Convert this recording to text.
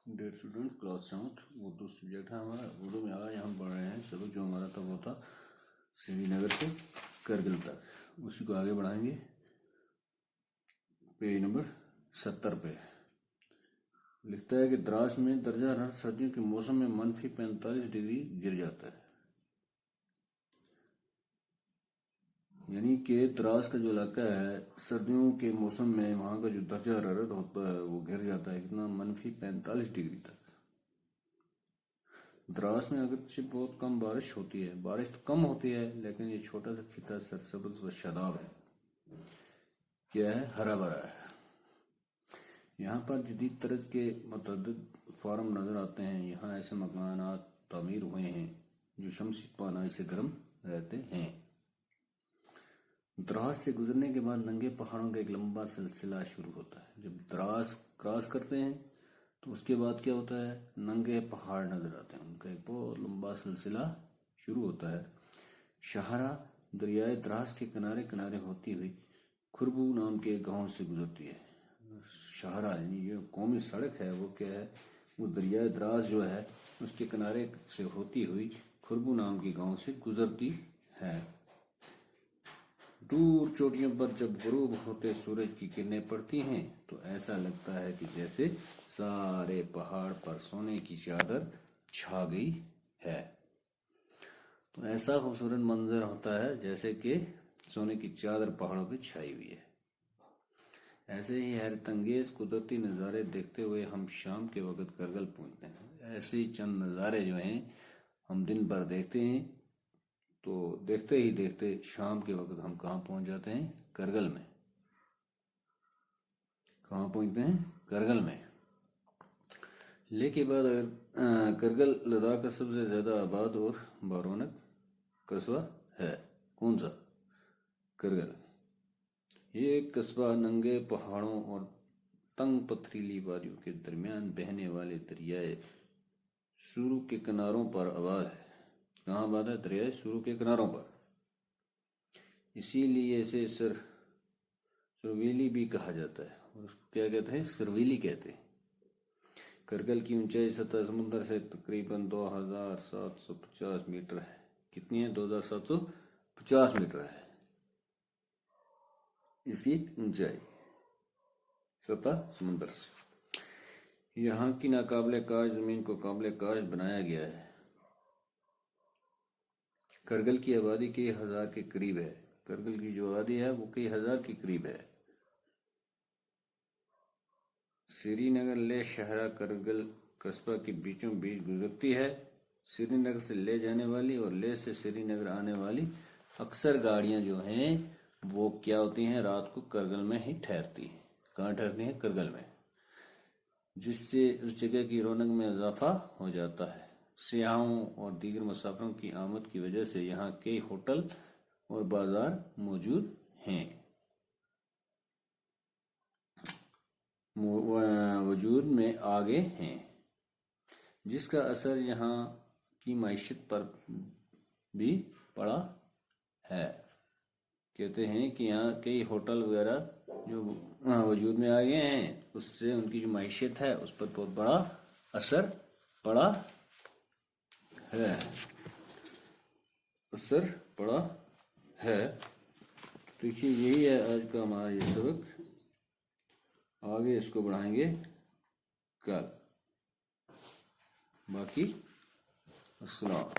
Dear student, class 7 Urdu subject है हमारा। उर्दू में आज हम पढ़ रहे हैं सबक जो हमारा था वो था श्रीनगर से करगिल तक। उसी को आगे बढ़ाएंगे। पेज नंबर 70 पे लिखता है कि द्रास में दर्जा हरारत सर्दियों के मौसम में -45 डिग्री गिर जाता है। यानी कि द्रास का जो इलाका है सर्दियों के मौसम में वहाँ का जो दर्जा हरारत होता है वो गिर जाता है कितना, -45 डिग्री तक। द्रास में अगरचे बहुत कम बारिश होती है, बारिश तो कम होती है लेकिन ये छोटा सा खिता सरसब्ज व शादाब है। क्या है? हरा भरा है। यहाँ पर जदीद तरज के मुतअद्दिद फार्म नजर आते हैं। यहाँ ऐसे मकानात तामीर हुए हैं जो शमसी तवानाई से गर्म रहते हैं। द्रास से गुजरने के बाद नंगे पहाड़ों का एक लंबा सिलसिला शुरू होता है। जब द्रास क्रॉस करते हैं तो उसके बाद क्या होता है, नंगे पहाड़ नजर आते हैं, उनका एक बहुत लंबा सिलसिला शुरू होता है। शाहरा दरियाए द्रास के किनारे किनारे होती हुई खुरबू नाम के गांव से गुजरती है। शाहरा यानी ये कौमी सड़क है वो क्या है, वो दरियाए द्रास जो है उसके किनारे से होती हुई खुरबू नाम के गांव से गुजरती है। दूर चोटियों पर जब गुरूब होते सूरज की किरणें पड़ती हैं तो ऐसा लगता है कि जैसे सारे पहाड़ पर सोने की चादर छा गई है। तो ऐसा खूबसूरत मंजर होता है जैसे कि सोने की चादर पहाड़ों पे छाई हुई है। ऐसे ही हैरत अंगेज कुदरती नज़ारे देखते हुए हम शाम के वक्त करगिल पहुंचते हैं। ऐसे ही चंद नज़ारे जो हैं हम दिन भर देखते हैं, तो देखते ही देखते शाम के वक्त हम कहाँ पहुंच जाते हैं, करगिल में। कहाँ पहुंचते हैं? करगिल में। लेकिन बाद अगर करगिल लद्दाख का सबसे ज्यादा आबाद और बारौनक कस्बा है। कौन सा? करगिल। ये कस्बा नंगे पहाड़ों और तंग पथरीली वादियों के दरमियान बहने वाले दरियाए सुरू के किनारों पर आबाद है। कहाँ आबाद है? दरियाए सुरू के किनारों पर। इसीलिए इसे सरवीली भी कहा जाता है। और उसको क्या कहते हैं? सरवीली कहते हैं। करगिल की ऊंचाई सतह समुद्र से तकरीबन 2750 मीटर है। कितनी है? 2750 मीटर है इसकी ऊंचाई सतह समुद्र से। यहाँ की नाकाबिले काश जमीन को काबिले काश बनाया गया है। करगिल की आबादी कई हजार के करीब है। करगिल की जो आबादी है वो कई हजार के करीब है। श्रीनगर ले शहरा करगिल कस्बा के बीचों बीच गुजरती है। श्रीनगर से ले जाने वाली और ले से श्रीनगर आने वाली अक्सर गाड़ियां जो हैं वो क्या होती हैं, रात को करगिल में ही ठहरती हैं। कहाँ ठहरती हैं? करगिल में। जिससे उस जगह की रौनक में इजाफा हो जाता है। सियाहों और दीगर मुसाफिरों की आमद की वजह से यहाँ कई होटल और बाजार मौजूद हैं, वजूद में आ गए हैं, जिसका असर यहाँ की मायशत पर भी पड़ा है। कहते हैं कि यहाँ कई होटल वगैरह जो वजूद में आ गए हैं, उससे उनकी जो मायशत है उस पर बहुत बड़ा असर पड़ा है। असर पड़ा है। देखिए यही है आज का हमारा ये सबक। आगे इसको बढ़ाएंगे कल। बाकी अस्सलाम।